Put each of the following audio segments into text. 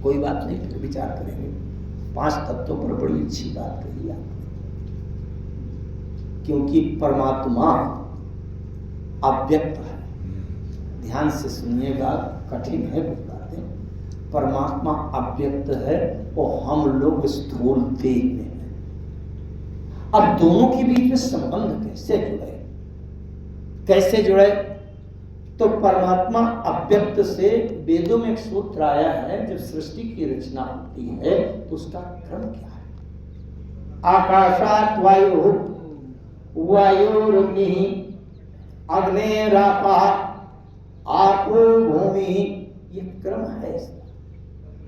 कोई बात नहीं, फिर विचार करेंगे। 5 तत्वों पर बड़ी अच्छी बात कही आपने, क्योंकि परमात्मा अव्यक्त है। ध्यान से सुनिएगा, कठिन है कुछ बातें। परमात्मा अव्यक्त है और हम लोग स्थूल देह में हैं। अब दोनों के बीच में संबंध कैसे जुड़े? कैसे जुड़े? तो परमात्मा अव्यक्त से वेदों में एक सूत्र आया है, जब सृष्टि की रचना होती है तो उसका क्रम क्या है? आकाशात् वायुः वायुरग्निः अग्नेरापः आपो भूमिः, ये क्रम है इसका।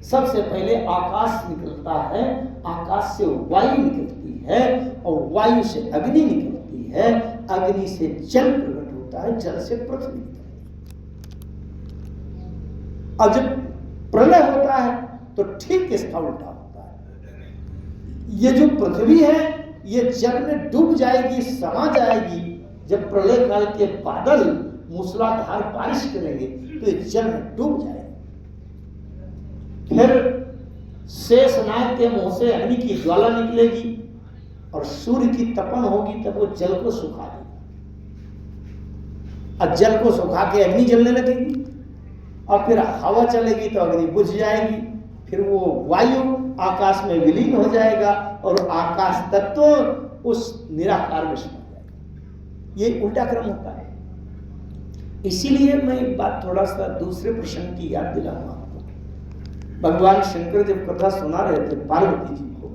सबसे पहले आकाश निकलता है, आकाश से वायु निकलती है और वायु से अग्नि निकलती है, अग्नि से जल प्रकट होता है, जल से पृथ्वी निकलती है। और जब प्रलय होता है तो ठीक इसका उल्टा होता है। ये जो पृथ्वी है ये जल में डूब जाएगी, समा जाएगी। जब प्रलय काल के बादल मूसलाधार बारिश करेंगे तो ये जल में डूब जाएगी। फिर शेषनाग के मुंह से अग्नि की ज्वाला निकलेगी और सूर्य की तपन होगी, तब वो जल को सुखा देगा। और जल को सुखा के अग्नि जलने लगेगी और फिर हवा चलेगी तो अग्नि बुझ जाएगी। फिर वो वायु आकाश में विलीन हो जाएगा और आकाश तत्व उस निराकार में समा जाएगा। ये उल्टा क्रम होता है। इसीलिए मैं एक बात थोड़ा सा दूसरे प्रसंग की याद दिलाऊंगा आपको। भगवान शंकर जब कथा सुना रहे थे पार्वती जी को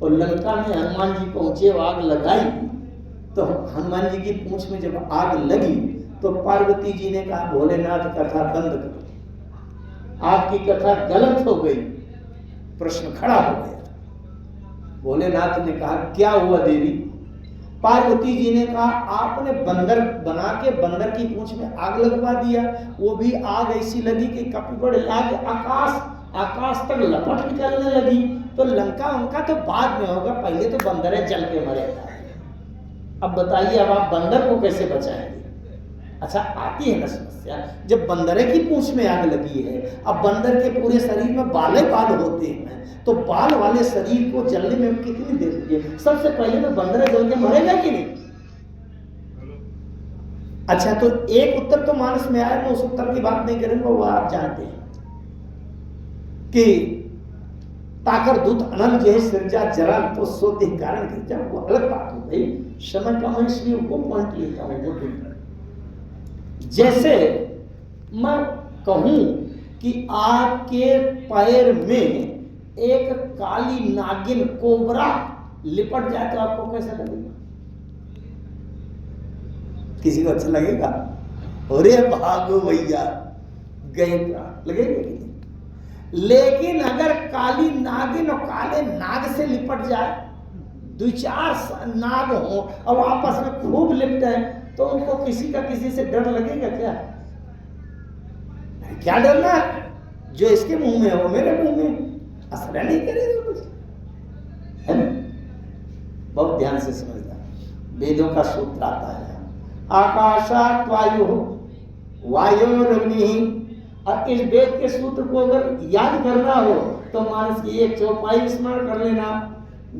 और लंका में हनुमान जी पहुंचे, आग लगाई, तो हनुमान जी की पूंछ में जब आग लगी तो पार्वती जी ने कहा, भोलेनाथ कथा बंद करो, आपकी कथा गलत हो गई। प्रश्न खड़ा हो गया। भोलेनाथ ने कहा, क्या हुआ देवी? पार्वती जी ने कहा, आपने बंदर बना के बंदर की पूंछ में आग लगवा दिया, वो भी आग ऐसी लगी कि कपिबड़ लाग आकाश तक लपट निकलने लगी। तो लंका उनका तो बाद में होगा, पहले तो बंदर है जल के मरेगा। अब बताइए, अब आप बंदर को कैसे बचाएंगे? अच्छा, आती है ना समस्या। जब बंदरे की पूंछ में आग लगी है, अब बंदर के पूरे शरीर में बाल होते हैं, तो बाल वाले शरीर को जलने में कितनी देर लगी? सबसे पहले तो बंदर जल के मरेगा कि नहीं? अच्छा, तो एक उत्तर तो मानस में आया, मैं उस उत्तर की बात नहीं करूंगा, वो आप जानते हैं कि ताकर दूत अनल जे सिरजा जरा तो सोते कारण गिरजा, वो अलग बात हो गई। समय का मैं इसलिए वो पॉइंट लेता हूँ। जैसे मैं कहूं कि आपके पैर में एक काली नागिन कोबरा लिपट जाए तो आपको कैसा लगेगा? किसी को अच्छा लगेगा? अरे भागो भैया, गए लगेगा कि नहीं? लेकिन अगर काली नागिन और काले नाग से लिपट जाए, 2-4 नाग हो और आपस में खूब लिपटे हैं, तो उनको किसी का किसी से डर लगेगा क्या? क्या डरना है? जो इसके मुंह में है वो मेरे मुंह में असर नहीं करेगा कुछ, है ना? बहुत ध्यान से समझना। वेदों का सूत्र आता है, आकाशात् वायुः वायुरग्निः। और इस वेद के सूत्र को अगर याद करना हो तो मानस की एक चौपाई स्मरण कर लेना,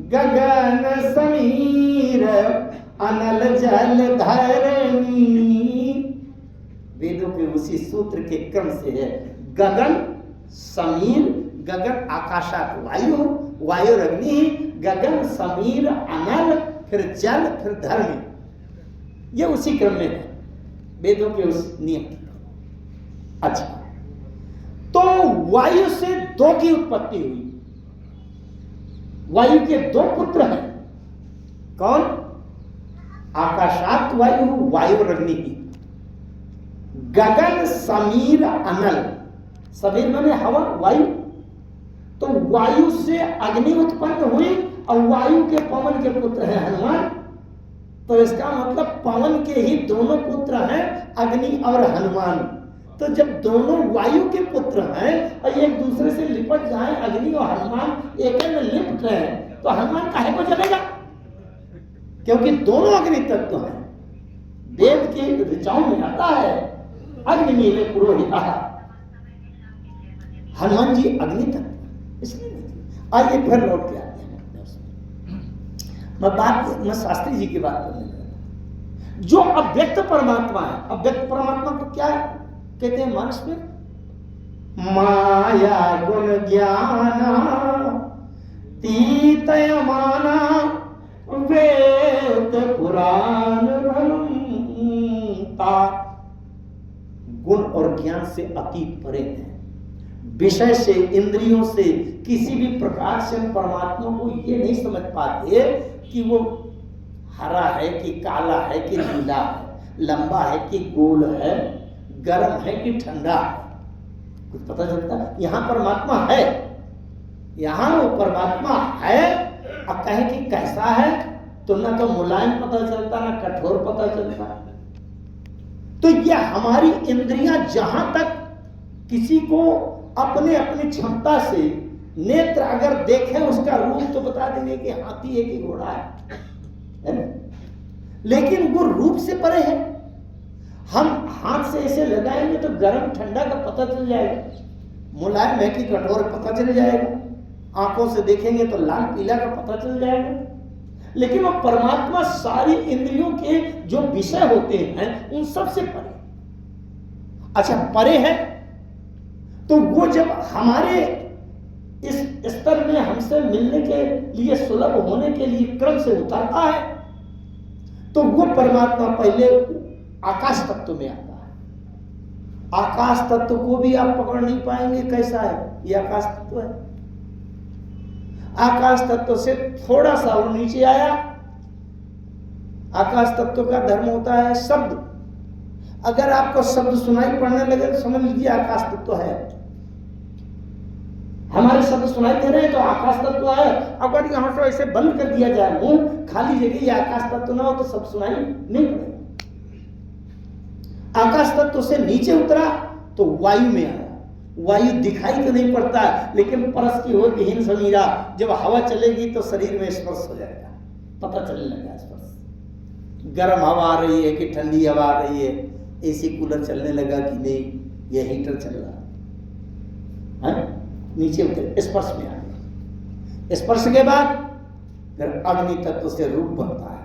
गगन समीर अनल जल धरणी। वेदों के उसी सूत्र के क्रम से है। गगन समीर, गगन आकाशात् वायु, वायुरग्नि, गगन समीर अनल, फिर जल, फिर धरणी। ये उसी क्रम में है वेदों के उस नियम। अच्छा, तो वायु से 2 की उत्पत्ति हुई। वायु के 2 पुत्र हैं। कौन? आकाशात् वायु वायुरग्नि। गगन समीर अनल, समीर माने हवा, वायु। तो वायु से अग्नि उत्पन्न हुई और वायु के पवन के पुत्र हैं हनुमान। तो इसका मतलब पवन के ही दोनों पुत्र हैं, अग्नि और हनुमान। तो जब दोनों वायु के पुत्र हैं और एक दूसरे से लिपट जाएं, अग्नि और हनुमान एक में लिपट रहे हैं, तो हनुमान काहे को जलेगा? क्योंकि दोनों अग्नि तत्व हैं। वेद के ऋचाओं में आता है, अग्नि मीले पुरोहिता हनुमान जी अग्नि तत्व इसलिए नहीं थे। आइए फिर लौट के आते हैं अपने उसमें। मैं शास्त्री जी की बात करने लगा। जो अव्यक्त परमात्मा है, अव्यक्त परमात्मा को क्या कहते हैं मानस में? माया गुण ज्ञाना तीतय माना वेद पुराण भ्रमता। गुण और ज्ञान से अतीत परे हैं, विषय से, इंद्रियों से, किसी भी प्रकार से परमात्मा को ये नहीं समझ पाते कि वो हरा है कि काला है कि नीला है, लंबा है कि गोल है, गर्म है कि ठंडा है, कुछ पता चलता है? यहाँ परमात्मा है, यहाँ वो परमात्मा है। अब कहें कि कैसा है तो ना तो मुलायम पता चलता ना कठोर पता चलता। तो यह हमारी इंद्रियां जहां तक किसी को अपने अपनी क्षमता से नेत्र अगर देखें उसका रूप तो बता देंगे कि हाथी है कि घोड़ा है ना? लेकिन वो रूप से परे है। हम हाथ से ऐसे लगाएंगे तो गर्म ठंडा का पता चल जाएगा, मुलायम है कि कठोर पता चल जाएगा, आंखों से देखेंगे तो लाल पीला का पता चल जाएगा। लेकिन वो परमात्मा सारी इंद्रियों के जो विषय होते हैं उन सब से परे। अच्छा, परे है तो वो जब हमारे इस स्तर में हमसे मिलने के लिए, सुलभ होने के लिए क्रम से उतरता है तो वो परमात्मा पहले आकाश तत्व में आता है। आकाश तत्व को भी आप पकड़ नहीं पाएंगे कैसा है, ये आकाश तत्व है। आकाश तत्व से थोड़ा सा और नीचे आया, आकाश तत्व का धर्म होता है शब्द। अगर आपको शब्द सुनाई पड़ने लगे तो समझ लीजिए आकाश तत्व है। हमारे शब्द सुनाई दे रहे हैं तो आकाश तत्व है। अगर यहां से ऐसे बंद कर दिया जाए मुंह, खाली जगह, ये आकाश तत्व ना हो तो सब सुनाई नहीं पड़ेगा। आकाश तत्व से नीचे उतरा तो वायु में आया। वायु दिखाई तो नहीं पड़ता, लेकिन परस की हो विहीन समीरा, जब हवा चलेगी तो शरीर में स्पर्श हो जाएगा, पता चलने लगा स्पर्श। गर्म हवा आ रही है कि ठंडी हवा आ रही है, एसी कूलर चलने लगा कि नहीं, यह हीटर चल रहा है। नीचे उतर स्पर्श में आ गया। स्पर्श के बाद फिर अग्नि तत्व से रूप बनता है।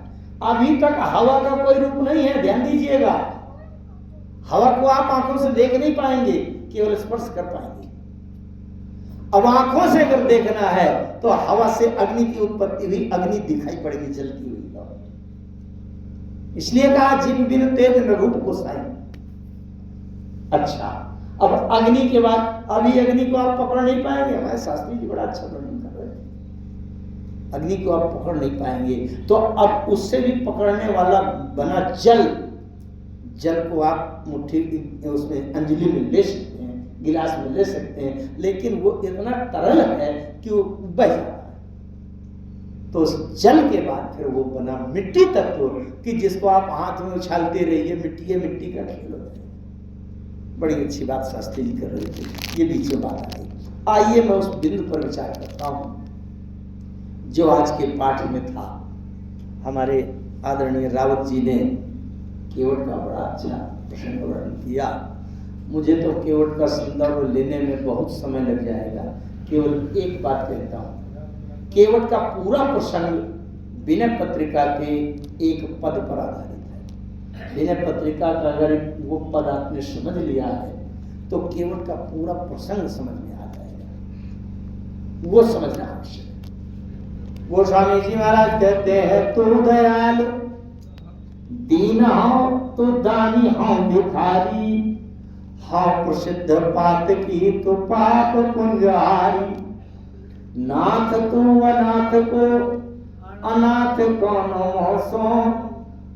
अभी तक हवा का कोई रूप नहीं है, ध्यान दीजिएगा। हवा को आप आंखों से देख नहीं पाएंगे, केवल स्पर्श कर पाएंगे। अब आंखों से अगर देखना है तो हवा से अग्नि की उत्पत्ति हुई, अग्नि दिखाई पड़ेगी जलती हुई। इसलिए कहा जिन बिन तेज न रूप को साई। अच्छा, अब अग्नि के बाद, अभी अग्नि को आप पकड़ नहीं पाएंगे। हमारे शास्त्री जी बड़ा अच्छा वर्णन कर रहे थे। अग्नि को आप पकड़ नहीं पाएंगे तो अब उससे भी पकड़ने वाला बना जल। जल को आप मुट्ठी उसमें अंजलि में ले सकते हैं, गिलास में ले सकते हैं, लेकिन वो इतना तरल है कि वो बह जाता है। तो उस जल के बाद फिर वो बना मिट्टी तत्व कि जिसको आप हाथ में उछालते रहिए, मिट्टी है, मिट्टी का खेल होता है। बड़ी अच्छी बात शास्त्री जी कर रहे थे, ये बीच में बात आ गई। आइए मैं उस बिंदु पर विचार करता हूं जो आज के पाठ में था। हमारे आदरणीय रावत जी ने केवट का बड़ा अच्छा प्रसंग वर्णन किया। मुझे तो केवट का संदर्भ लेने में बहुत समय लग जाएगा। केवल एक बात कहता हूँ, केवट का पूरा प्रसंग विनय पत्रिका के एक पद पर आधारित है। विनय पत्रिका का अगर वो पद आपने समझ लिया है तो केवट का पूरा प्रसंग समझ में आ जाएगा। वो समझना आवश्यक है। वो स्वामी जी महाराज कहते हैं, तू दयालु दीन हो तो दानी हो भिखारी, हाँ प्रसिद्ध पात की तो पाप पुंजहारी। नाथ तू अनाथ को अनाथ कौन मोसो,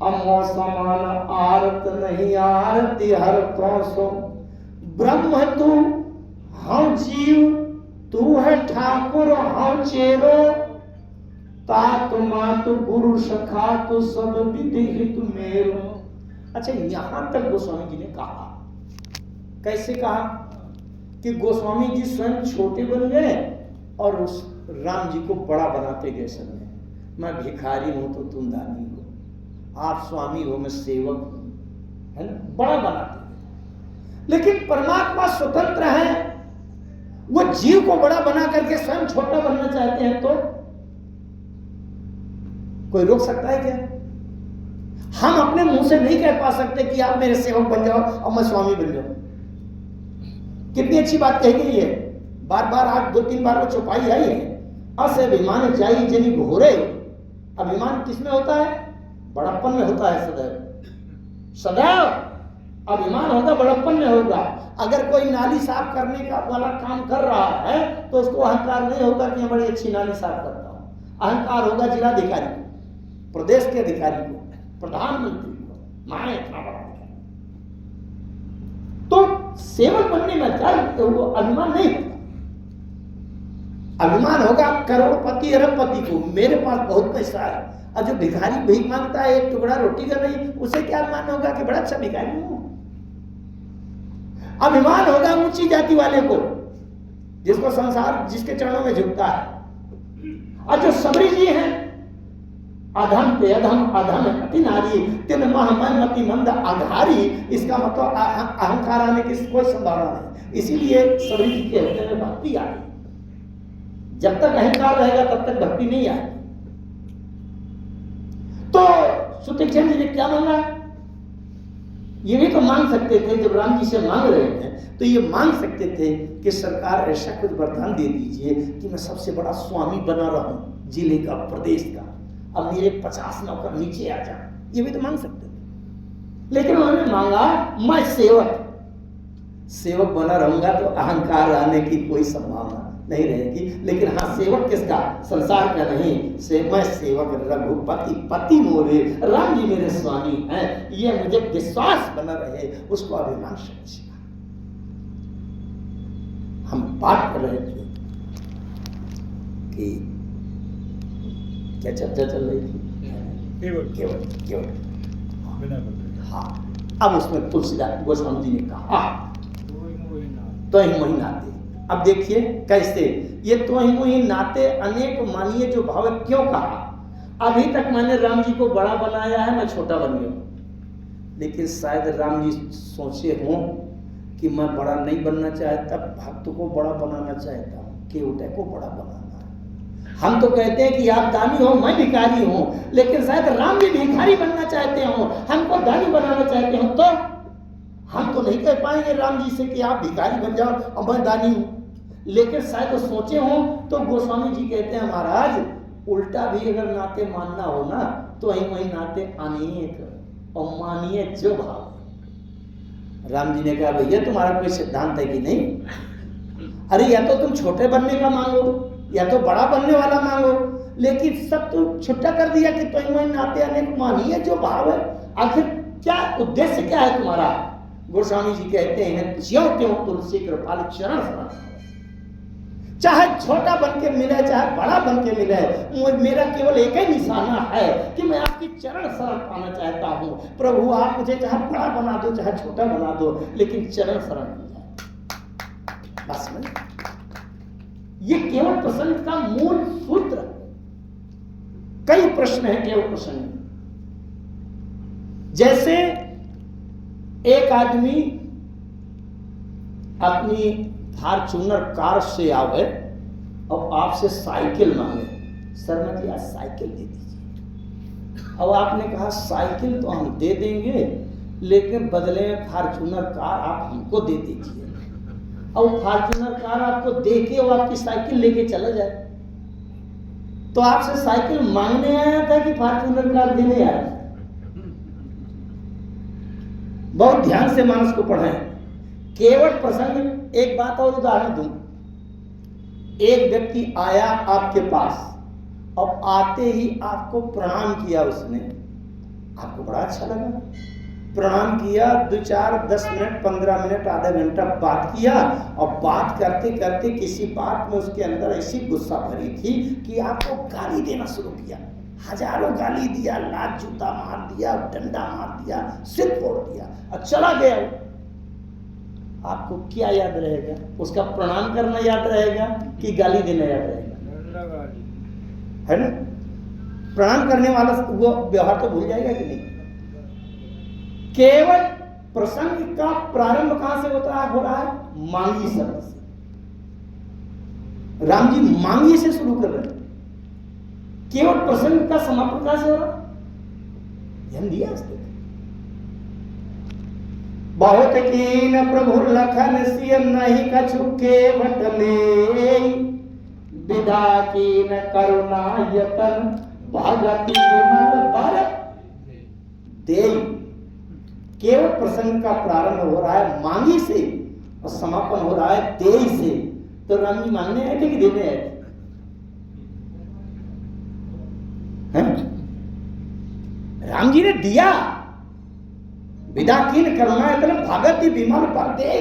अमो समान आरत नहीं आरती हर तो सो। ब्रह्म तू हम जीव, तू है ठाकुर हम चेरो, तात मात गुरु सखा तो सब विधि हित मेरो। अच्छा, यहां तक गोस्वामी जी ने कहा। कैसे कहा कि गोस्वामी जी स्वयं छोटे बन गए और उस राम जी को बड़ा बनाते गए। समय मैं भिखारी हूं तो तुम दानी हो, आप स्वामी हो मैं सेवक हूं, है ना, बड़ा बनाते गए। लेकिन परमात्मा स्वतंत्र है, वो जीव को बड़ा बना करके स्वयं छोटा बनना चाहते हैं, तो कोई रोक सकता है क्या? हम अपने मुंह से नहीं कह पा सकते कि आप मेरे सेवक बन जाओ और मैं स्वामी बन जाऊं। कितनी अच्छी बात कही गई है, बार बार आज 2-3 बार वो चौपाई आई है। अभिमान जाई जनी घोरे। अभिमान किसमें होता है? बड़प्पन में होता है। सदैव अभिमान होगा बड़प्पन में होगा। अगर कोई नाली साफ करने का वाला काम कर रहा है तो उसको अहंकार नहीं होगा कि मैं बड़ी अच्छी नाली साफ करता हूं। अहंकार होगा जिलाधिकारी को, प्रदेश के अधिकारी को, प्रधानमंत्री को, माने इतना बड़ा। तो सेवक बनने में क्या वो अभिमान नहीं होगा। अभिमान होगा करोड़पति अरबपति को, मेरे पास बहुत पैसा है। और जो भिखारी भीख मांगता है एक टुकड़ा रोटी का नहीं, उसे क्या अभिमान होगा कि बड़ा अच्छा भिखारी हूं। अभिमान होगा ऊंची जाति वाले को, जिसको संसार जिसके चरणों में झुकता है। और जो सबरी जी हैं, अधम पे अधम अधम अति नारी तिन मति मंद अघारी, इसका मतलब अहंकार आने की कोई संभावना नहीं। इसीलिए सबरी जी के हृदय में भक्ति आ गई। जब तक अहंकार रहेगा तब तक भक्ति नहीं आएगी। तो सुतीक्षण जी ने क्या मांगा? ये भी तो मांग सकते थे, जब राम जी से मांग रहे हैं तो ये मांग सकते थे कि सरकार ऐसा कुछ वरदान दे दीजिए कि मैं सबसे बड़ा स्वामी बना रहूं जिले का, प्रदेश का, अब मेरे 50 नौकर नीचे आ जाए। ये भी तो मांग सकते थे, लेकिन उन्होंने मांगा मैं सेवक बना रहूंगा तो अहंकार आने की कोई संभावना नहीं रहेगी। लेकिन हाँ, सेवक किसका? संसार का नहीं। मैं सेवक रघुपति पति मोरे, राम जी मेरे स्वामी हैं, ये मुझे विश्वास बना रहे, उसको अभिमान समझना। हम बात कर रहे थे कि क्या चर्चा चल रही थी? केवल। हाँ, अब उसमें तुलसीदास गोस्वामी जी ने कहा तो ही मोहि नाते। अब देखिए कैसे ये तो ही मोहि नाते अनेक मानिए जो भाव क्यों कहा। अभी तक मैंने राम जी को बड़ा बनाया है, मैं छोटा बन गया, लेकिन शायद राम जी सोचे हों कि मैं बड़ा नहीं बनना चाहता, भक्त को बड़ा बनाना चाहता हूँ, केवट को बड़ा बनाना है। हम तो कहते हैं कि आप दानी हो, मैं भिखारी हूं, लेकिन शायद राम जी भिखारी बनना चाहते हो, हमको दानी बनाना चाहते हो। तो हम तो नहीं कह पाएंगे राम जी से कि आप भिखारी बन जाओ और मैं दानी हूं, लेकिन शायद तो सोचे हो। तो गोस्वामी जी कहते हैं महाराज उल्टा भी अगर नाते मानना हो ना तो वही नाते अनेक और मानिए जो भाव। राम जी ने कहा भैया तुम्हारा कोई सिद्धांत है कि नहीं? अरे या तो तुम छोटे बनने का मांगो या तो बड़ा बनने वाला मांगो, लेकिन सब तो छुट्टा कर दिया कि वही नाते अनेक मानिए जो भाव है। आखिर क्या उद्देश्य क्या है तुम्हारा? गोस्वामी जी कहते हैं ज्यों त्यों तुलसी कृपाल चरण शरण। चाहे छोटा बन के मिले चाहे बड़ा बन के मिले, मेरा केवल एक ही निशाना है कि मैं आपकी चरण शरण पाना चाहता हूं। प्रभु आप मुझे चाहे बड़ा बना दो चाहे छोटा बना दो, लेकिन चरण शरण हो जाए बस। में ये केवल प्रसंग का मूल सूत्र है। कई प्रश्न है केवल प्रसंग। जैसे एक आदमी अपनी फॉर्च्यूनर कार से आवे और आपसे साइकिल मांगे, सर मुझे आज साइकिल दे दीजिए। अब आपने कहा साइकिल तो हम दे देंगे, लेकिन बदले में फॉर्च्यूनर कार आप हमको दे दीजिए। और फॉर्च्यूनर कार आपको दे के वो आपकी साइकिल लेके चला जाए, तो आपसे साइकिल मांगने आया था कि फॉर्च्यूनर कार देने आया? बहुत ध्यान से मानस को पढ़ें। केवल प्रसंग। एक बात और उदाहरण दूं। एक व्यक्ति आया आपके पास और आते ही आपको प्रणाम किया, उसने आपको बड़ा अच्छा लगा, प्रणाम किया, 2-4-10 मिनट 15 मिनट आधा घंटा बात किया, और बात करते करते किसी बात में उसके अंदर ऐसी गुस्सा भरी थी कि आपको गाली देना शुरू किया। हजारों गाली दिया, लात जूता मार दिया, डंडा मार दिया, सिर फोड़ दिया और चला गया। आपको क्या याद रहेगा? उसका प्रणाम करना याद रहेगा कि गाली देना याद रहेगा? है ना? प्रणाम करने वाला वो व्यवहार तो भूल जाएगा कि नहीं? केवल प्रसंग का प्रारंभ कहां से होता है? हो रहा है मांगी शब्द से। राम जी मांगी से शुरू कर रहे हैं। केवट प्रसंग का समापन कहां से हो रहा? ध्यान दिया इसके। बहुत कीन प्रभु लखन सिय नहीं कछु केवट ले, विदा कीन करुणा यतन भगति मन बर दे। केवट प्रसंग का प्रारंभ हो रहा है मांगी से और समापन हो रहा है दे से। तो राम जी मांगने आए थे कि देने आए थे? राम जी ने दिया। विदा कीन करुणा यतन भगति विमल पर दे।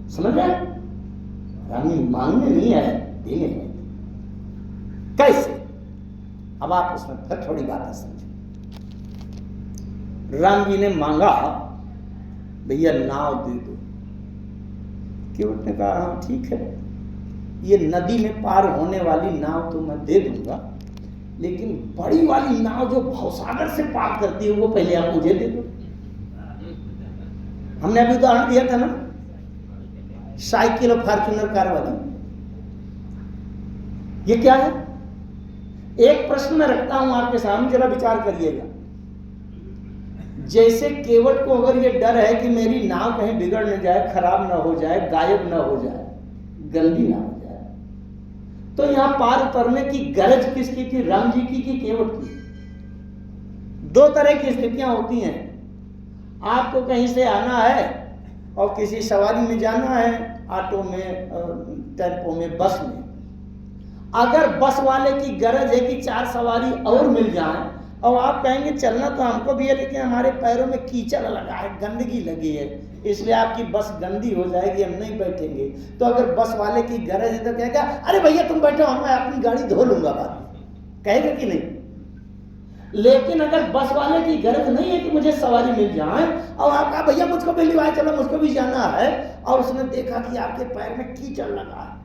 समझ रहे? राम जी मांगने नहीं आए, देने आए। कैसे? अब आप उसमें फिर थोड़ी बातें समझो। राम जी ने मांगा भैया नाव दे दो। केवट ने कहा हाँ ठीक है, ये नदी में पार होने वाली नाव तो मैं दे दूंगा, लेकिन बड़ी वाली नाव जो भवसागर से पार करती है वो पहले आप मुझे दे दो। हमने अभी उदाहरण दिया था ना, साइकिल और फॉर्च्यूनर कार वाली। ये क्या है? एक प्रश्न मैं रखता हूं आपके सामने, जरा विचार करिएगा। जैसे केवट को अगर ये डर है कि मेरी नाव कहीं बिगड़ न जाए, खराब ना हो जाए, गायब ना हो जाए, गंदी ना हो जाए, तो यहां पार उतरने की गरज किसकी थी? राम जी की कि केवट की? दो तरह की स्थितियां होती हैं। आपको कहीं से आना है और किसी सवारी में जाना है, ऑटो में, टेम्पो में, बस में। अगर बस वाले की गरज है कि 4 सवारी और मिल जाए, और आप कहेंगे चलना तो हमको भी है, लेकिन हमारे पैरों में कीचड़ लगा है, गंदगी लगी है, इसलिए आपकी बस गंदी हो जाएगी, हम नहीं बैठेंगे। तो अगर बस वाले की गरज है तो कहेगा अरे भैया तुम बैठो, मैं अपनी गाड़ी धो लूंगा बाद में, कहेगा कि नहीं? लेकिन अगर बस वाले की गरज नहीं है कि मुझे सवारी मिल जाए, और आप कहा भैया मुझको भी लिवाए चलो, मुझको भी जाना है, और उसने देखा कि आपके पैर में कीचड़ लगा है,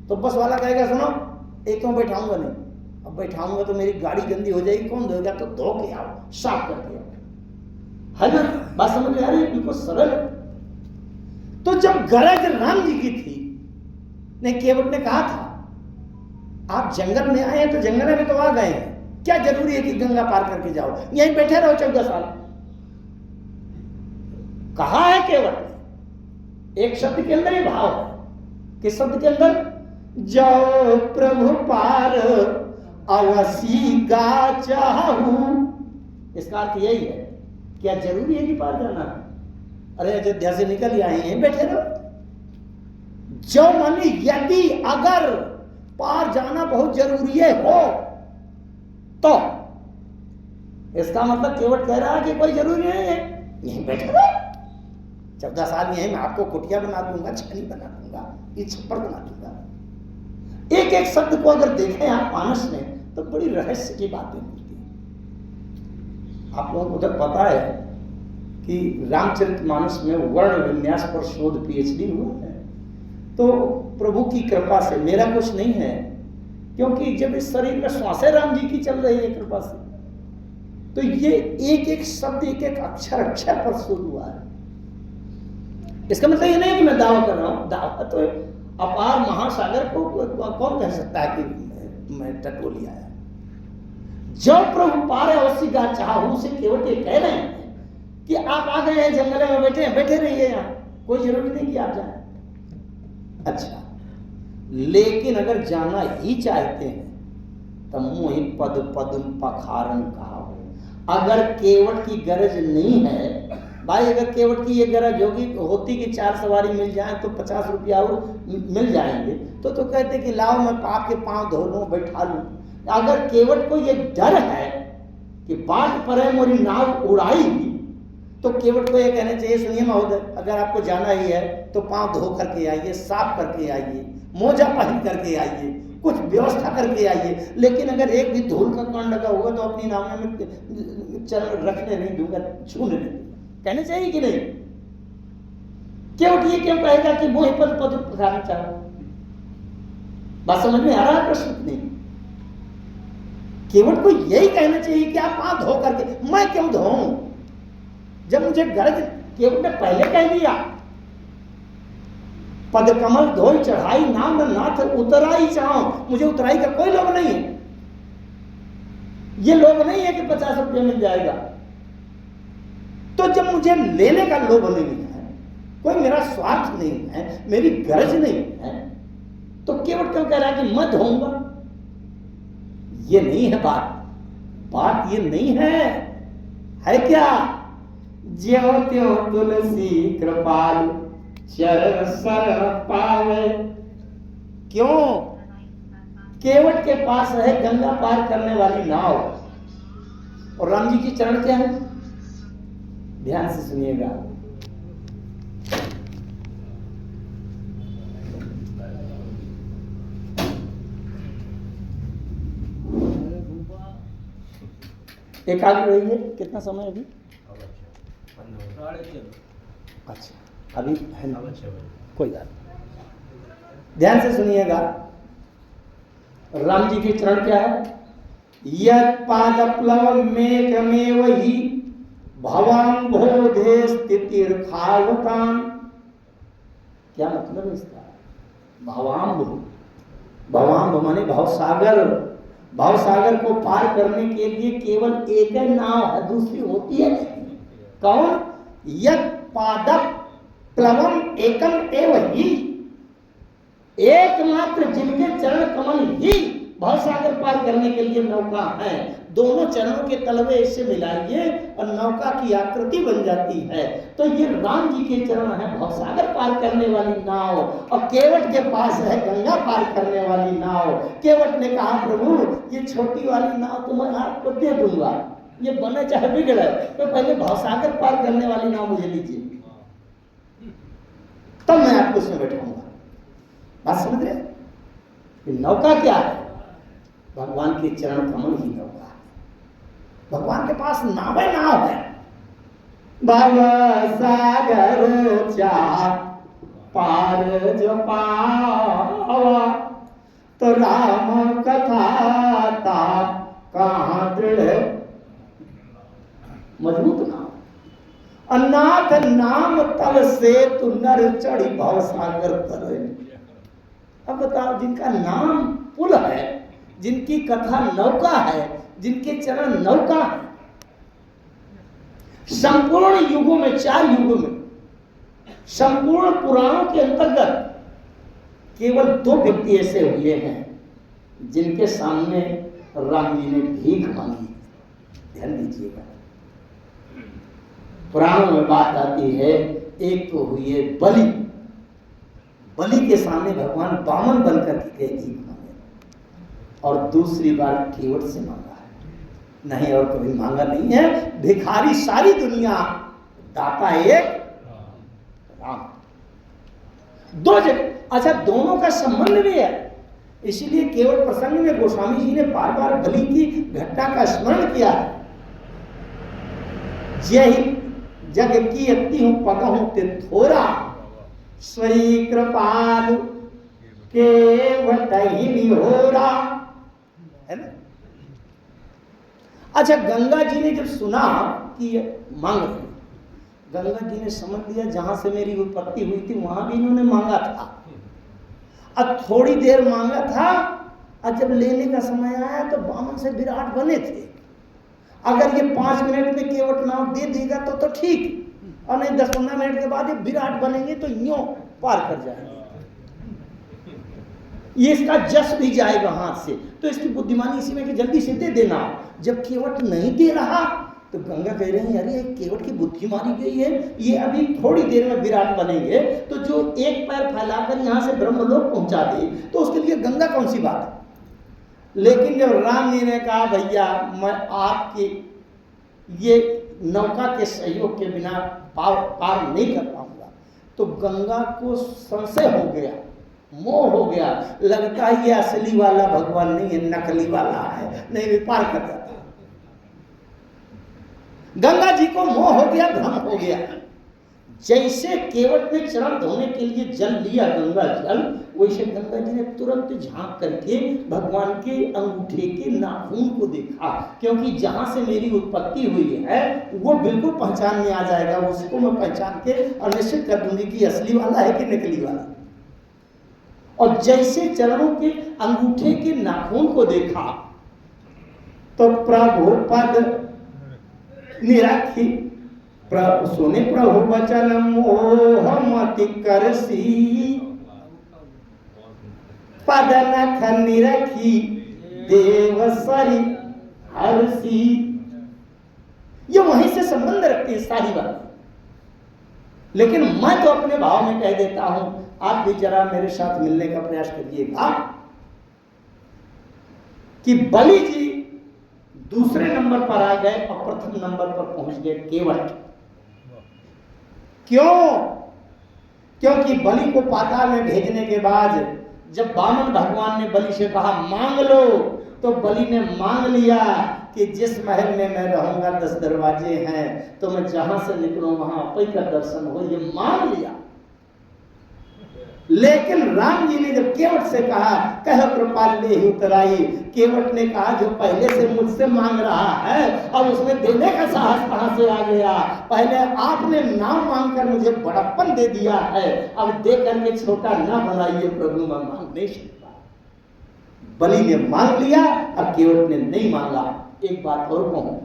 तो बस वाला कहेगा सुनो एक तो बैठाऊंगा नहीं, अब बैठाऊंगा तो मेरी गाड़ी गंदी हो जाएगी, कौन धोएगा? तो धो के आओ, साफ करके आओ। है ना बात समझ में आ रही है? बिल्कुल सरल है। तो जब गरज राम जी की थी, ने केवट ने कहा था आप जंगल में आए हैं तो जंगल में तो आ गए हैं, क्या जरूरी है कि गंगा पार करके जाओ, यहीं बैठे रहो 14 साल। कहा है केवट ने, एक शब्द के अंदर ही भाव है। किस शब्द के अंदर? जाओ प्रभु पार अवसी गा चाहू। इसका अर्थ यही है, क्या जरूरी है कि पार करना है? अरे अयोध्या से निकल आए हैं, बैठे रहो। जो मानी यदि अगर पार जाना बहुत जरूरी है हो, तो इसका मतलब केवट कह रहा है कि कोई जरूरी नहीं है, यहीं बैठे रहो 14 साल यहीं मैं आपको कुटिया बना दूंगा, छनी बना दूंगा, ये छप्पर बना दूंगा। एक एक शब्द को अगर देखें आप मानस में तो बड़ी रहस्य की बातें मिलती हैं। आप लोगों को तो पता है कि रामचरितमानस में वर्ण विन्यास पर शोध PhD हुआ है। तो प्रभु की कृपा से, मेरा कुछ नहीं है, क्योंकि जब इस शरीर में श्वासें राम जी की चल रही है कृपा से, तो ये एक एक शब्द, एक एक अक्षर अक्षर पर शोध हुआ है। इसका मतलब ये नहीं कि मैं दावा कर रहा हूं, दावा तो अपार महासागर को कौन कह सकता है कि मैं टटोली आया। जो प्रभु पार अवश्य गा चाहू से केवट ये कह रहे हैं कि आप आ गए हैं, जंगल में बैठे हैं, बैठे रहिए, यहाँ कोई जरूरी नहीं कि आप जाए। अच्छा, लेकिन अगर जाना ही चाहते हैं तो मोहि पद पद पखारन कहा हो। अगर केवट की गरज नहीं है भाई, अगर केवट की ये गरज होती कि 4 सवारी मिल जाए तो 50 रुपया और मिल जाएंगे, तो कहते कि लाओ मैं आपके पांव धो लूं, बैठा लूं। अगर केवट को ये डर है कि बाट पर मोरी नाव उड़ाएगी, तो केवट को ये कहना चाहिए सुनिए महोदय, अगर आपको जाना ही है तो पांव धो करके आइए, साफ करके आइए, मोजा पहन करके आइए, कुछ व्यवस्था करके आइए, लेकिन अगर एक भी धूल का कण लगा होगा तो अपनी नाव में चल रखने नहीं दूंगा, छूने नहीं। कहना चाहिए कि नहीं? केवट ये क्यों कहेगा कि मोह पद पद पखारना चाहो? बात समझ में आ रहा है प्रश्न? नहीं, केवट को यही कहना चाहिए कि आप पांव धो करके, मैं क्यों धोऊं जब मुझे गरज। केवट ने पहले कह दिया पद कमल धोई चढ़ाई नाम नाथ उतराई चाहो। मुझे उतराई का कोई लोभ नहीं है। ये लोभ नहीं है कि 50 रुपये मिल जाएगा। तो जब मुझे लेने का लोभ नहीं है, कोई मेरा स्वार्थ नहीं है, मेरी गरज नहीं है, तो केवट क्यों कह रहा है कि मैं धोऊंगा? ये नहीं है बात। बात ये नहीं है क्या? ज्यो त्यो तुलसी कृपाल चरण शरण पावे। क्यों? केवट के पास है गंगा पार करने वाली नाव, और राम जी की चरण क्या है? ध्यान से सुनिएगा। एकाग्र रहिए। कितना समय अभी? अच्छा, अभी है ना? कोई बात नहीं। ध्यान से सुनिएगा। राम जी के चरण क्या है? यत् पादप्लव मेकमेव हि भवाम्भोधे स्थितिर्खावताम्। क्या मतलब इसका? भवाम्भ, भवाम्भ माने भवसागर। भवसागर को पार करने के लिए केवल एक ही नाव है, दूसरी होती है नहीं। कौन? यत् पादप प्लवम एकम एव ही, एकमात्र जिनके चरण कमल ही भवसागर पार करने के लिए नौका है। दोनों चरणों के तलवे इससे मिलाइए और नौका की आकृति बन जाती है। तो ये राम जी के चरण है भवसागर पार करने वाली नाव, और केवट के पास है गंगा पार करने वाली नाव। केवट ने कहा प्रभु ये छोटी वाली नाव तो मैं आपको दे दूंगा, ये बने चाहे बिगड़े, तो पहले भवसागर पार करने वाली नाव मुझे लीजिए, तब मैं आपको उसमें बैठाऊंगा। बात समझ रहे? नौका क्या है? भगवान के चरण कमल ही नौका है। भगवान के पास नाव है, नाव है। भव सागर चाह पार जो पावा, तो राम कथा ता कहाँ दृढ़ मजबूत नाम। अनाथ नाम तल से तू नर चढ़ी भव सागर तरे। अब बताओ, जिनका नाम पुल है, जिनकी कथा नौका है, जिनके चरण नौका है, संपूर्ण युगों में, 4 युगों में, संपूर्ण पुराणों के अंतर्गत केवल 2 व्यक्ति ऐसे हुए हैं जिनके सामने राम जी ने भीख मांगी। ध्यान दीजिएगा, पुराणों में बात आती है, एक तो हुई बलि। बलि के सामने भगवान बामन बनकर के गए भीख मांगे, और दूसरी बार केवट से मांगा है। नहीं और कभी मांगा नहीं है। भिखारी सारी दुनिया, दाता एक राम। 2 जगह। अच्छा, दोनों का संबंध भी है। इसीलिए केवट प्रसंग में गोस्वामी जी ने बार बार बलि की घटना का स्मरण किया है। यही जग की अति हूं पकहूं ते थोरा, स्वई कृपाल केवट ही निहोरा, है ना? अच्छा, गंगा जी ने जब सुना कि ये मांग रहे, गंगा जी ने समझ लिया जहां से मेरी उत्पत्ति हुई थी वहां भी इन्होंने मांगा था। अब थोड़ी देर मांगा था, और जब लेने का समय आया तो बामन से विराट बने थे। अगर ये 5 मिनट में केवट नाव दे देगा तो ठीक, और नहीं 10-15 मिनट के बाद ये विराट बनेंगे तो यूं पार कर जाएंगे, ये इसका जस भी जाएगा हाथ से। तो इसकी बुद्धिमानी इसी में कि जल्दी से दे देना। जब केवट नहीं दे रहा तो गंगा कह रही है, अरे केवट की बुद्धि मारी गई है, ये अभी थोड़ी देर में विराट बनेंगे, तो जो एक पैर फैलाकर यहाँ से ब्रह्मलोक पहुंचा दे तो उसके लिए गंगा कौन सी बात है। लेकिन जब राम जी ने कहा भैया मैं आपके ये नौका के सहयोग के बिना पार नहीं कर पाऊंगा, तो गंगा को संशय हो गया, मोह हो गया, लगता है ये असली वाला भगवान नहीं है, नकली वाला है, नहीं भी पार कर जाता। गंगा जी को मोह हो गया, भ्रम हो गया। जैसे केवट ने चरण धोने के लिए जल लिया, गंगा जल, वैसे गंगा जी ने तुरंत झांक करके भगवान के अंगूठे के नाखून को देखा, क्योंकि जहां से मेरी उत्पत्ति हुई है वो बिल्कुल पहचान में आ जाएगा, उसको मैं पहचान के और निश्चित कर दूंगी कि असली वाला है कि नकली वाला। और जैसे चरणों के अंगूठे के नाखून को देखा तो प्रभु पद निराखी, सुने प्रभु वचन मोह मति करसी, पद नख निरखी देव सरी हरसी। ये वहीं से संबंध रखती है सारी बात। लेकिन मैं तो अपने भाव में कह देता हूं, आप भी जरा मेरे साथ मिलने का प्रयास करिएगा कि बलि जी दूसरे नंबर पर आ गए और प्रथम नंबर पर पहुंच गए केवट। क्यों? क्योंकि बलि को पाताल में भेजने के बाद जब वामन भगवान ने बलि से कहा मांग लो, तो बलि ने मांग लिया कि जिस महल में मैं रहूंगा 10 दरवाजे हैं, तो मैं जहां से निकलूं वहां आपई का दर्शन हो, ये मांग लिया। लेकिन राम जी ने जब केवट से कहा कह कृपाल ले ही उतराई, केवट ने कहा जो पहले से मुझसे मांग रहा है अब उसमें देने का साहस कहां से आ गया? पहले आपने नाम मांगकर मुझे बड़प्पन दे दिया है, अब दे करके छोटा ना बनाइए प्रभु, मैं मांग नहीं सकता। बलि ने मांग लिया और केवट ने नहीं मांगा। एक बात और कहूं,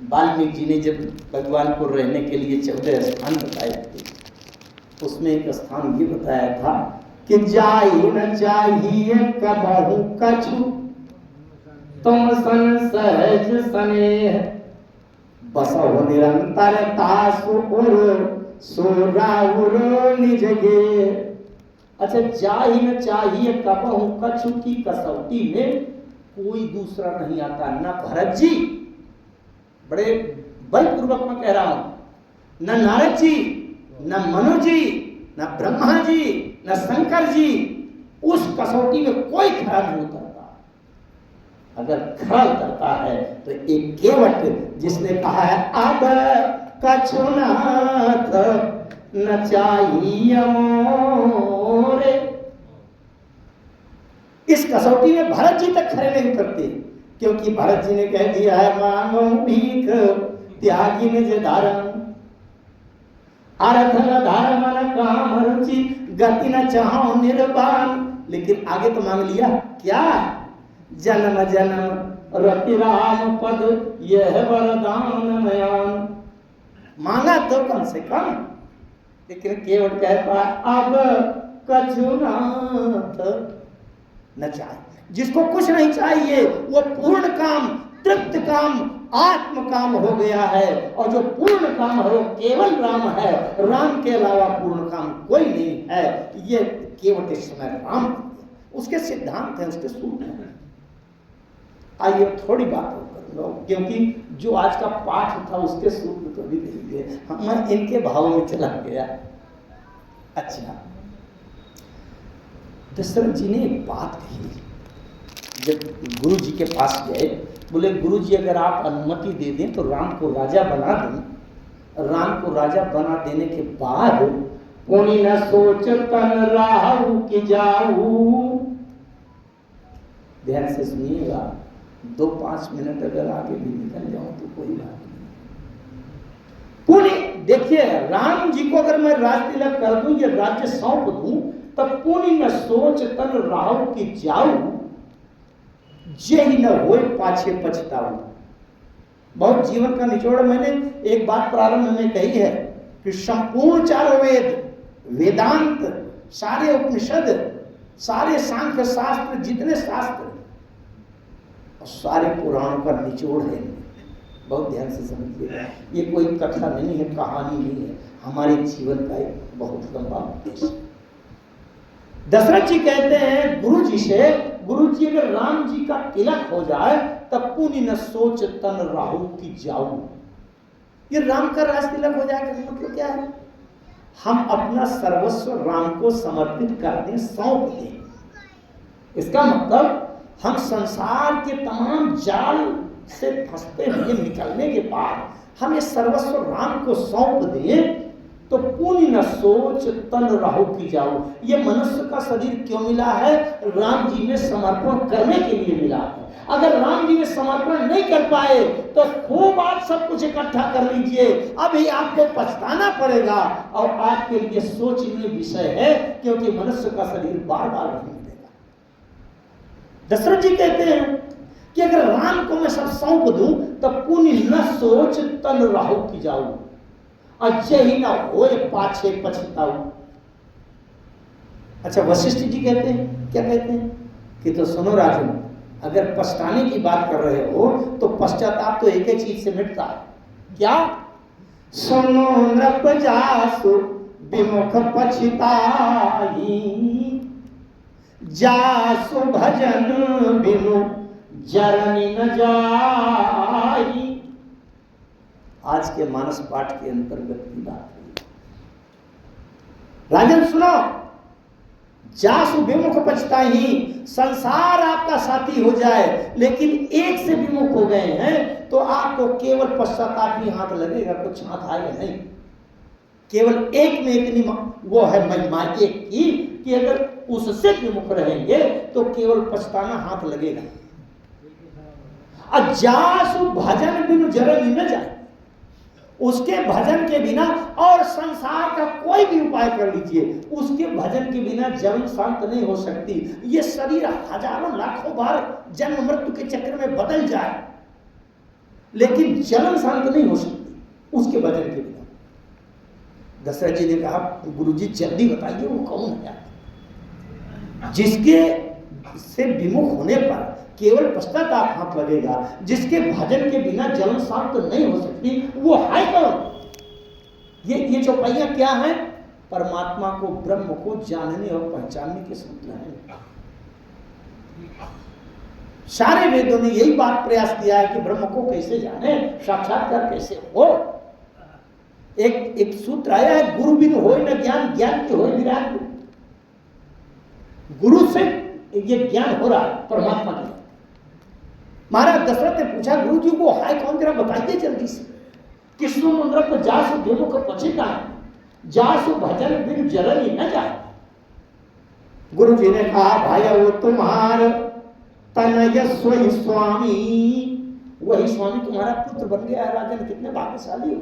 वाल्मीकि जी ने जब भगवान को रहने के लिए 14 स्थान बताए थे, उसमें एक स्थान ये बताया था कि जाई न चाहिए कबहू कछु, तुम सन सहज स्नेह, बसो निरंतर तासुर सोराउर निज गे। अच्छा, जाई न चाहिए कबहू कछु की कसौटी में कोई दूसरा नहीं आता। न भरत जी, बड़े बलपूर्वक मैं कह रहा हूं, न नारद जी, न मनु जी, न ब्रह्मा जी, न शंकर जी, उस कसौटी में कोई खरा नहीं उतरता। अगर खरा उतरता है तो एक केवट जिसने कहा है अब कछुनाथ न चाहिए मोरे, इस कसौटी में भरत जी तक खरे नहीं उतरते, क्योंकि भरत जी ने कह दिया है मांगो भीख त्यागी निज धारण, अर्थ न धर्म न काम रुचि गति न चाहो निर्वाण। लेकिन आगे तो मांग लिया क्या? जन्म जन्म रति राम पद यह वरदान मयान। मांगा तो कम से कम, लेकिन केवट कहता है अब कछुनाथ न चाहिए। जिसको कुछ नहीं चाहिए वो पूर्ण काम, तृप्त काम, आत्म काम हो गया है, और जो पूर्ण काम है वो केवल राम है। राम के अलावा पूर्ण काम कोई नहीं है। ये केवट इस समय राम, उसके सिद्धांत हैं, उसके सूत्र हैं। आइए थोड़ी बात और करूंगा, क्योंकि जो आज का पाठ था उसके सूत्र तो भी नहीं गए, मैं इनके भाव में चला गया। अच्छा, दशरथ जी ने एक बात कही जब गुरु जी के पास गए, बोले गुरु जी अगर आप अनुमति दे दें तो राम को राजा बना दें। राम को राजा बना देने के बाद पुनि न सोच तन राहु कि जाऊ। ध्यान से सुनिएगा, 2-5 मिनट अगर आगे भी निकल जाऊं तो कोई बात नहीं। पुनि देखिए, राम जी को अगर मैं राज तिलक कर दूं, ये राज्य सौंप दूं, तब पुनि न सोच तन राहु कि जाऊ, यही न होए पाछे पछताऊ। बहुत जीवन का निचोड़ मैंने एक बात प्रारंभ में कही है कि संपूर्ण चारों वेद, वेदांत, सारे उपनिषद, सारे सांख्य शास्त्र, जितने शास्त्र और सारे पुराणों का निचोड़ है। बहुत ध्यान से समझिएगा, ये कोई कथा नहीं है, कहानी नहीं है, हमारे जीवन का एक बहुत लंबा उद्देश्य। दशरथ जी कहते हैं गुरु जी से, गुरु जी अगर राम जी का तिलक हो जाए तब पुनि न सोच तन राहु की जाऊं। ये राम का राज तिलक हो जाए, मतलब क्या है? हम अपना सर्वस्व राम को समर्पित कर दें, सौंप दें। इसका मतलब हम संसार के तमाम जाल से फंसते हुए निकलने के बाद हम ये सर्वस्व राम को सौंप दें, तो पुण्य न सोच तन राहु की जाओ। ये मनुष्य का शरीर क्यों मिला है? राम जी में समर्पण करने के लिए मिला है। अगर राम जी में समर्पण नहीं कर पाए तो खूब आप सब कुछ इकट्ठा कर लीजिए, अभी आपको पछताना पड़ेगा और आपके लिए सोचनीय विषय है, क्योंकि मनुष्य का शरीर बार बार नहीं मिलेगा। दशरथ जी कहते हैं कि अगर राम को मैं सब सौंप दूं तो पुण्य न सोच तन राहु की जाऊं, अच्छे ही ना होए पाछे पछताऊ। अच्छा, वशिष्ठ जी कहते हैं, क्या कहते हैं कि तो सुनो राजन, अगर पछताने की बात कर रहे हो तो पश्चाताप तो एक ही चीज से मिटता है। क्या? सुनो नृप जासु विमुख पछताई, जासु भजन बिनु जरनी न जाई। आज के मानस पाठ के अंतर्गत की बात है। राजन सुनो, जासु विमुख पछताई, संसार आपका साथी हो जाए लेकिन एक से विमुख हो गए हैं तो आपको केवल पश्चाताप ही हाथ लगेगा, कुछ हाथ आएगा नहीं। केवल एक में इतनी वो है महिमा एक की कि अगर उससे विमुख रहेंगे तो केवल पछताना हाथ लगेगा। जासु भजन बिनु जरनी न जाए, उसके भजन के बिना, और संसार का कोई भी उपाय कर लीजिए, उसके भजन के बिना जन्म शांत नहीं हो सकती। ये शरीर हजारों लाखों बार जन्म मृत्यु के चक्र में बदल जाए लेकिन जन्म शांत नहीं हो सकती उसके भजन के बिना। दशरथ जी ने कहा, गुरुजी जल्दी बताइए वो कौन है जिसके से विमुख होने पर केवल पश्चाताप हाथ लगेगा, जिसके भजन के बिना जन्म शांत नहीं हो सकती, वो है कौन? ये चौपाइयां क्या हैं? परमात्मा को, ब्रह्म को जानने और पहचानने के सूत्र हैं। सारे वेदों ने यही बात प्रयास किया है कि ब्रह्म को कैसे जाने, साक्षात्कार कैसे हो। एक सूत्र आया है, गुरु बिनु होय न ज्ञान, ज्ञान के होय विराग। गुरु से ये ज्ञान हो रहा है परमात्मा की। महाराज दशरथ ने पूछा, गुरु जी वो है कौन, जरा बताइए जल्दी से। कृष्ण मुद्रा को जासु विमुख पछिता, जासु भजन बिन जरनी न जाए। गुरु जी ने कहा, भाई वो तुम्हार तनय सोई स्वामी, वही स्वामी तुम्हारा पुत्र बन गया है। राजन कितने भाग्यशाली हो,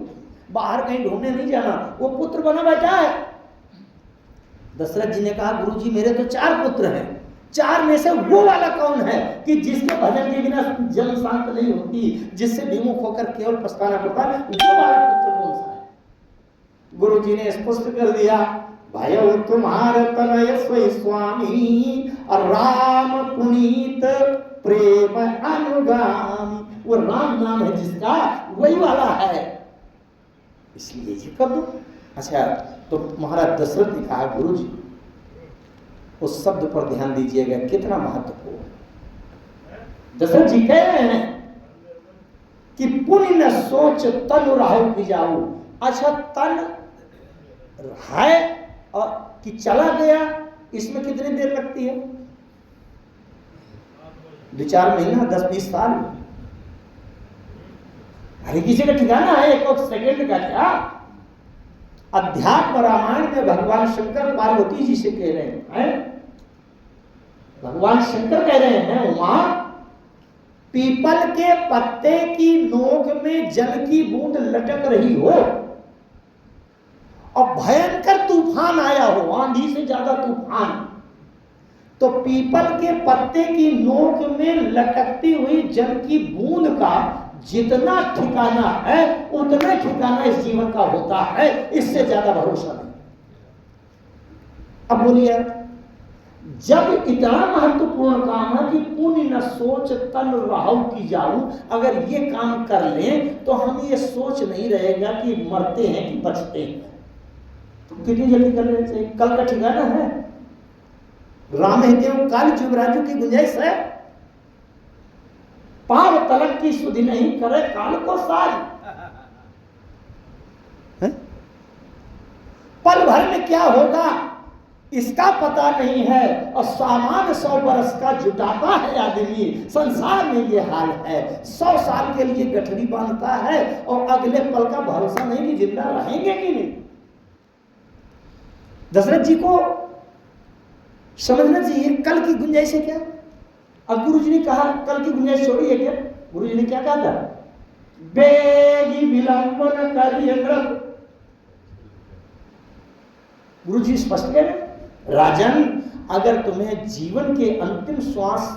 बाहर कहीं ढूंढने नहीं जाना, वो पुत्र बना बैठा है। दशरथ जी ने कहा, गुरु जी मेरे तो 4 पुत्र हैं, 4 में से वो वाला कौन है कि जिसके भजन के बिना जन्म शांत नहीं होती, जिससे विमुख होकर केवल पछताना पड़ता है, वो वाला पुत्र कौन सा है? गुरु जी ने स्पष्ट कर दिया, भाई तुम्हारे तनय सोई स्वामी, राम पुनीत प्रेम अनुगामी। वो राम नाम है जिसका, वही वाला है, इसलिए ये कर दो। अच्छा, तो महाराज दशरथ ने कहा, गुरु जी उस शब्द पर ध्यान दीजिएगा, कितना महत्वपूर्ण। दशरथ जी कह रहे हैं कि पुण्य न सोच तन राहु की जाओ। अच्छा, तन है और कि चला गया, इसमें कितनी देर लगती है? 2-4 महीना, 10-20 साल। अरे किसी का ठिकाना है एक सेकंड का क्या? अध्यात्म रामायण में भगवान शंकर पार्वती जी से कह रहे हैं, भगवान शंकर कह रहे हैं, वहां पीपल के पत्ते की नोक में जल की बूंद लटक रही हो और भयंकर तूफान आया हो, आंधी से ज्यादा तूफान, तो पीपल के पत्ते की नोक में लटकती हुई जल की बूंद का जितना ठिकाना है उतना ठिकाना इस जीवन का होता है, इससे ज्यादा भरोसा नहीं। अब बोलिए, जब इतना महत्वपूर्ण काम है कि पुण्य न सोच तन राहु की जाऊं, अगर ये काम कर लें तो हम ये सोच नहीं रहेगा कि मरते हैं कि बचते हैं। तो कितनी जल्दी कर लेना चाहिए। कल का ठिकाना है, राम हितेव काल जुबराजू की गुंजाइश है, पाव तलक की सुधि नहीं करे काल को साज। पल भर में क्या होगा इसका पता नहीं है, और सामान 100 बरस का जुटाता है आदमी। संसार में ये हाल है, 100 साल के लिए गठरी बांधता है और अगले पल का भरोसा नहीं कि जिंदा रहेंगे कि नहीं। दशरथ जी को समझना चाहिए कल की गुंजाइश है क्या। अब गुरु जी ने कहा कल की गुंजाइश छोड़ी है क्या। गुरु जी ने क्या कहा था, बेगी विलंबन करिए नृप। गुरु जी स्पष्ट कह रहे, राजन अगर तुम्हें जीवन के अंतिम श्वास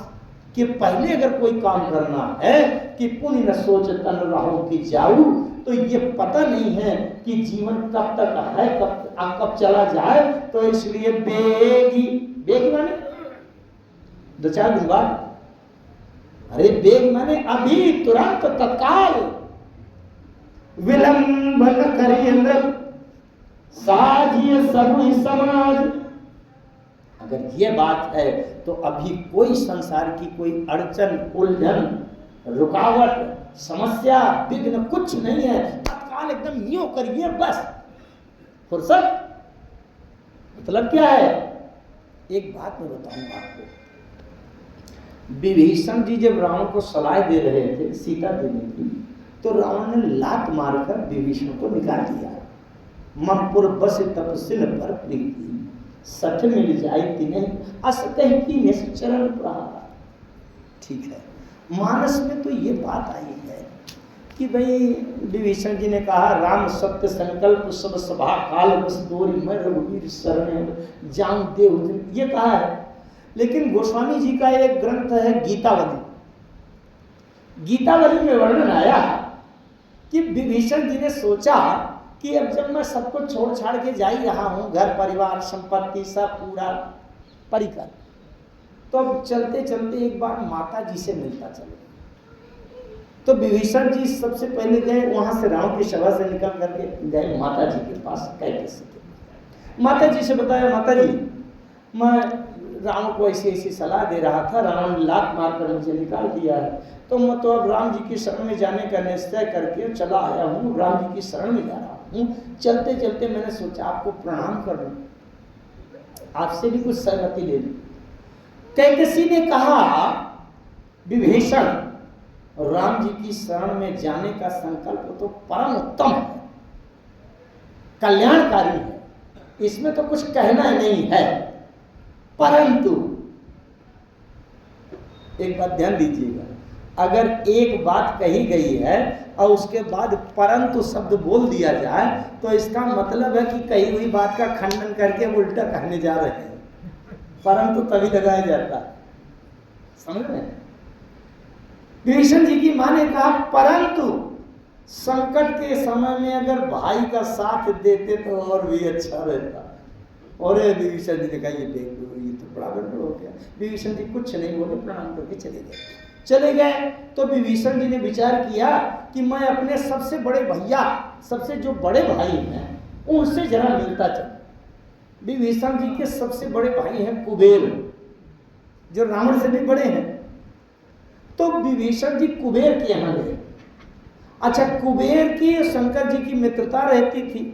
के पहले अगर कोई काम करना है कि पुण्य न सोच तन रहो कि जाऊं, तो ये पता नहीं है कि जीवन कब तक है, कब चला जाए, तो इसलिए बेगी माने 2-4 दिन बाद, अरे बेग माने अभी, तुरंत, तत्काल। विलंब न करिए साजिए सबुई समाज। अगर ये बात है तो अभी कोई संसार की कोई अड़चन, उलझन, रुकावट, समस्या, विघ्न कुछ नहीं है, तत्काल एकदम यूं करिए बस, फुर्सत। मतलब क्या है, एक बात मैं बताऊंगा आपको। विभीषण जी जब रावण को सलाह दे रहे थे सीता देने की, तो रावण ने लात मारकर विभीषण को निकाल दिया। ममपुर बस तपसिल पर प्रीति सठ मिल जाए तिन्हें अस कह की चरण प्रहार। ठीक है, मानस में तो ये बात आई है कि भाई विभीषण जी ने कहा राम सत्य संकल्प सब सभा काल बस दोरी मैं रघुवीर शरण जाऊं देव, ये कहा है। लेकिन गोस्वामी जी का एक ग्रंथ है गीतावली। गीतावली में वर्णन आया कि विभीषण जी ने सोचा कि अब जब मैं सबको छोड़ छाड़ के जा ही रहा हूं, घर परिवार संपत्ति सब पूरा परिकर, तो अब चलते चलते एक बार माता जी से मिलता चले। तो विभीषण जी सबसे पहले गए, वहां से रावण की सभा से निकल करके गए माता जी के पास। कैसे माता जी से बताया, माता जी मैं रावण को ऐसी ऐसी सलाह दे रहा था, रावण ने लात मारकर मुझे निकाल दिया है, तो मैं तो अब राम जी की शरण में जाने का निश्चय करके चला आया हूँ, राम जी की शरण में जा रहा हूँ। चलते चलते मैंने सोचा आपको प्रणाम कर लूं, आपसे भी कुछ सहमति ले लूं। कैकसी ने कहा विभीषण राम जी की शरण में जाने का संकल्प तो परम उत्तम है, कल्याणकारी है, इसमें तो कुछ कहना नहीं है, परंतु एक बात ध्यान दीजिएगा, अगर एक बात कही गई है और उसके बाद परंतु शब्द बोल दिया जाए तो इसका मतलब है कि कही हुई बात का खंडन करके उल्टा कहने जा रहे हैं। परंतु तभी लगाया जाता है, समझ में। विभीषण जी की मां ने कहा परंतु संकट के समय में अगर भाई का साथ देते तो और भी अच्छा रहता। और विभीषण जी ने कहा ये देख लो, ये तो बड़ा गड़बड़ हो गया। विभीषण जी कुछ नहीं बोले, प्रणाम करके चले गए। तो विभीषण जी ने विचार किया कि मैं अपने सबसे बड़े भैया, सबसे जो बड़े भाई हैं उनसे जरा मिलता चल। विभीषण जी के सबसे बड़े भाई हैं कुबेर, जो रावण से भी बड़े हैं। तो विभीषण जी कुबेर के यहाँ गए। अच्छा, कुबेर की शंकर जी की मित्रता रहती थी,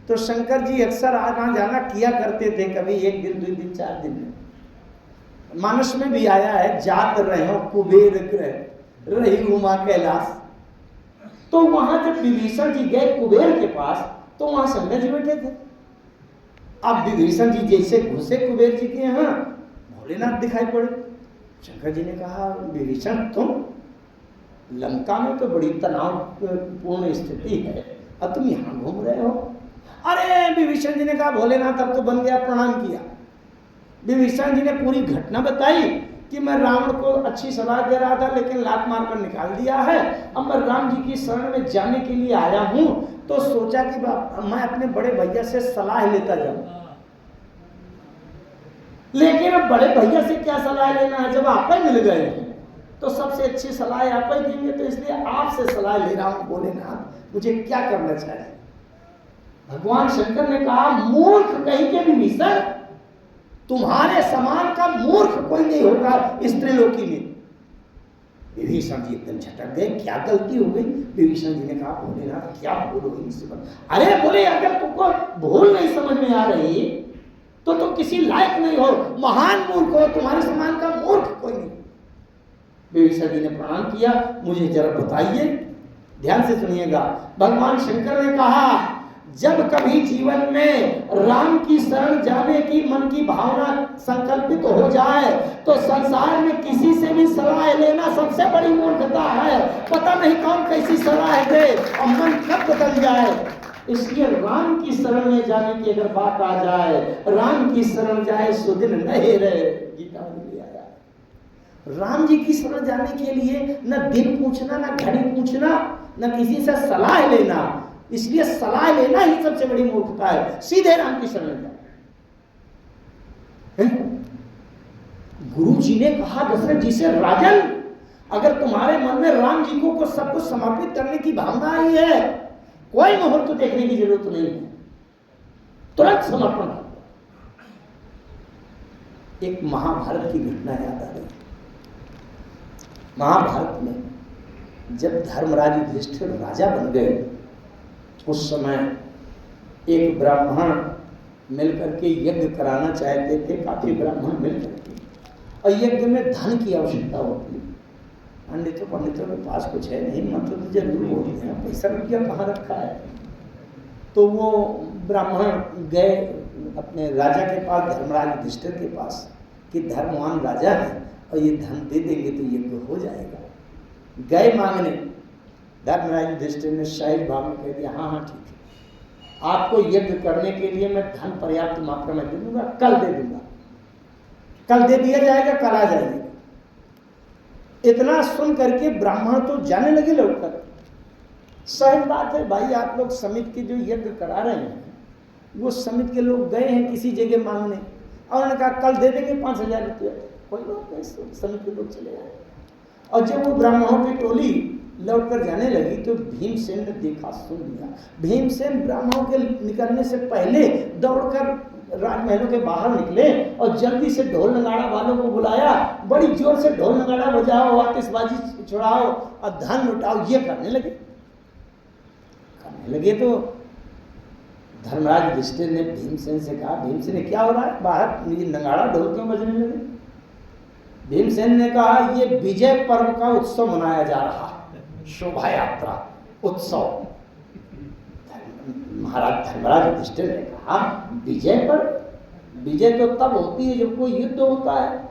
तो शंकर जी अक्सर आना जाना किया करते थे, कभी 1 दिन 2 दिन 4 दिन में। मानस में भी आया है, जात रहे कुबेर ग्रह रही उमा कैलाश। तो वहां जब विभीषण जी गए कुबेर के पास, तो वहां शंकर जी बैठे थे। अब विभीषण जी जैसे घुसे कुबेर जी के यहाँ, भोलेनाथ दिखाई पड़े। शंकर जी ने कहा विभीषण तुम, लंका में तो बड़ी तनावपूर्ण स्थिति है, अब तुम यहाँ घूम रहे हो। अरे विभीषण जी ने कहा भोलेनाथ अब तो बन गया, प्रणाम किया। विभीषण जी ने पूरी घटना बताई कि मैं रावण को अच्छी सलाह दे रहा था लेकिन लात मारकर निकाल दिया है, अब मैं राम जी की शरण में जाने के लिए आया हूं, तो सोचा कि मैं अपने बड़े भैया से सलाह लेता जाऊं। लेकिन अब बड़े भैया से क्या सलाह लेना है, जब आप ही मिल गए हैं तो सबसे अच्छी सलाह आप ही देंगे, तो इसलिए आपसे सलाह ले रहा हूं। भोलेनाथ मुझे क्या करना चाहिए। भगवान शंकर ने कहा मूर्ख कहीं के विभीषण, तुम्हारे समान का मूर्ख कोई नहीं होगा इस त्रिलोकी में। विभीषण जी एकदम झटक गए, क्या गलती हो गई। विभीषण जी ने कहा भोलेनाथ क्या भूल हो गई। अरे बोले अगर तुमको भूल नहीं समझ में आ रही तो तुम किसी लायक नहीं हो, महान मूर्ख हो, तुम्हारे समान का मूर्ख कोई नहीं। विभीषण जी ने प्रणाम किया, मुझे जरा बताइए, ध्यान से सुनिएगा। भगवान शंकर ने कहा जब कभी जीवन में राम की शरण जाने की मन की भावना संकल्पित हो जाए तो संसार में किसी से भी सलाह लेना सबसे बड़ी मूर्खता है। पता नहीं कौन कैसी सलाह दे और मन कब बदल जाए। इसलिए राम की शरण में जाने की अगर बात आ जाए, राम की शरण जाए सो दिन नहीं रहे, गीता में लिया जाए। राम जी की शरण जाने के लिए न दिन पूछना, न घड़ी पूछना, न किसी से सलाह लेना। इसलिए सलाह लेना ही सबसे बड़ी मूर्खता है। सीधे राम की शरण जाए। गुरु जी ने कहा दशरथ जी से, राजन अगर तुम्हारे मन में राम जी को सब कुछ समर्पित करने की भावना आई है, कोई मुहूर्त देखने की जरूरत नहीं है, तुरंत समर्पण कर। एक महाभारत की घटना याद आ रही। महाभारत में जब धर्मराज युधिष्ठिर राजा बन गए, उस समय एक ब्राह्मण मिलकर के यज्ञ कराना चाहते थे, काफी ब्राह्मण मिलकर के, और यज्ञ में धन की आवश्यकता होती है। पंडितों के पास कुछ है नहीं, मतलब तो जरूर होती है, पैसा रुपया कहाँ रखा है। तो वो ब्राह्मण गए अपने राजा के पास, धर्मराज युधिष्ठिर के पास, कि धर्मवान राजा है और ये धन दे देंगे तो यज्ञ हो जाएगा। गए मांगने, धर्मराज युधिष्ठिर ने शाही भाव में कह दिया, हाँ हाँ ठीक है, आपको यज्ञ करने के लिए मैं धन पर्याप्त मात्रा में दे दूंगा, कल दे दूंगा, कल दे दिया जाएगा, कल आ जाएगा। इतना सुन करके ब्राह्मण तो जाने लगे लौटकर। सही बात है भाई, आप लोग समिति के जो यज्ञ करा रहे हैं, वो समिति के लोग गए हैं किसी जगह मांगने, और उन्होंने कहा कल दे देंगे 5,000 रुपये। कोई लोग नहीं, समिति के लोग चले आए। और जब वो ब्राह्मणों की टोली लौटकर जाने लगी तो भीमसेन ने देखा, सुन लिया। भीमसेन ब्राह्मणों के निकलने से पहले दौड़कर राजमहलों के बाहर निकले और जल्दी से ढोल नगाड़ा वालों को बुलाया, बड़ी जोर से ढोल नगाड़ा बजाओ, आतिशबाजी छुड़ाओ और धन लुटाओ, ये करने लगे। तो धर्मराज युधिष्ठिर ने भीमसेन से कहा, भीमसेन ने क्या हो रहा है बाहर, ये नगाड़ा ढोल क्यों बजने लगे? भीमसेन ने कहा, ये विजय पर्व का उत्सव मनाया जा रहा, शोभा यात्रा उत्सव। महाराज धर्मराज युधिष्ठिर ने कहा, विजय पर्व? विजय तो तब होती है जब कोई युद्ध होता है,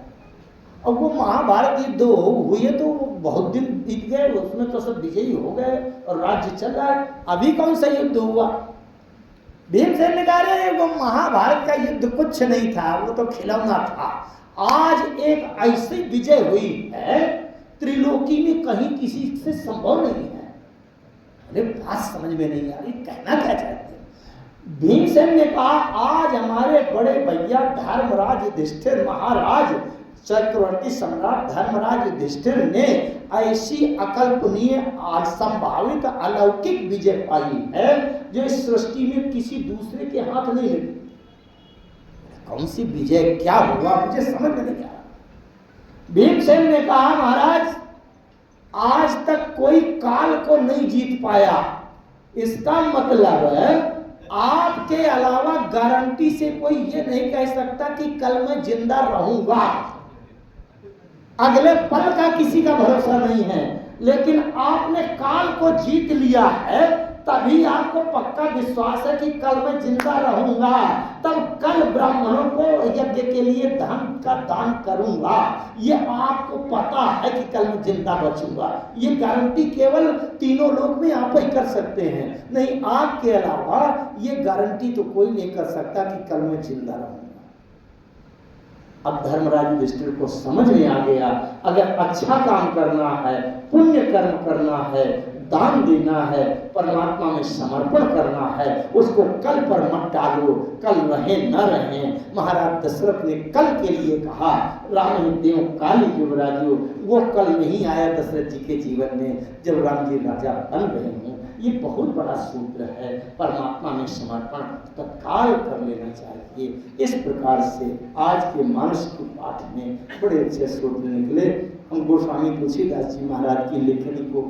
और वो महाभारत युद्ध हुए तो बहुत दिन बीत गए, उसमें तो सब विजयी हो गए और राज्य चल रहा है, अभी कौन सा युद्ध हुआ? भीमसेन ने कहा, अरे वो महाभारत का युद्ध कुछ नहीं था, वो तो खिलौना था। आज एक ऐसी विजय हुई है त्रिलोकी में कहीं किसी से संभव नहीं है। अरे बात समझ में नहीं आ रही, कहना क्या चाहते हैं? भीमसेन ने कहा, आज हमारे बड़े भैया धर्मराज युधिष्ठिर महाराज, चक्रवर्ती सम्राट धर्मराज युधिष्ठिर ने ऐसी अकल्पनीय असंभावित अलौकिक विजय पाई है जो इस सृष्टि में किसी दूसरे के हाथ नहीं लगी। कौन सी विजय, क्या हुआ, मुझे समझ में नहीं आ रहा। भीमसेन ने कहा, महाराज आज तक कोई काल को नहीं जीत पाया, इसका मतलब है आपके अलावा गारंटी से कोई ये नहीं कह सकता कि कल मैं जिंदा रहूंगा। अगले पल का किसी का भरोसा नहीं है, लेकिन आपने काल को जीत लिया है, तभी आपको पक्का विश्वास है कि कल मैं जिंदा रहूंगा, तब कल ब्राह्मणों को यज्ञ के लिए धन का दान करूंगा। ये आपको पता है कि कल मैं जिंदा बचूंगा। ये गारंटी केवल तीनों लोग में आप ही कर सकते हैं, नहीं आपके अलावा ये गारंटी तो कोई नहीं कर सकता कि कल मैं जिंदा रहूंगा। अब धर्मराज युधिष्ठिर को समझ में आ गया, अगर अच्छा काम करना है, पुण्य कर्म करना है, दान देना है, परमात्मा में समर्पण करना है, उसको कल पर मत डालो, कल रहे न रहे। महाराज दशरथ ने कल के लिए कहा, राम ही देव काली युवराजो, वो कल नहीं आया दशरथ जी के जीवन में जब राम जी राजा बन रहे हों। ये बहुत बड़ा सूत्र है, परमात्मा में समर्पण तत्काल कर लेना चाहिए। इस प्रकार से आज के मानस के पाठ में बड़े अच्छे सूत्र निकले। हम गोस्वामी तुलसीदास जी महाराज की लेखनी को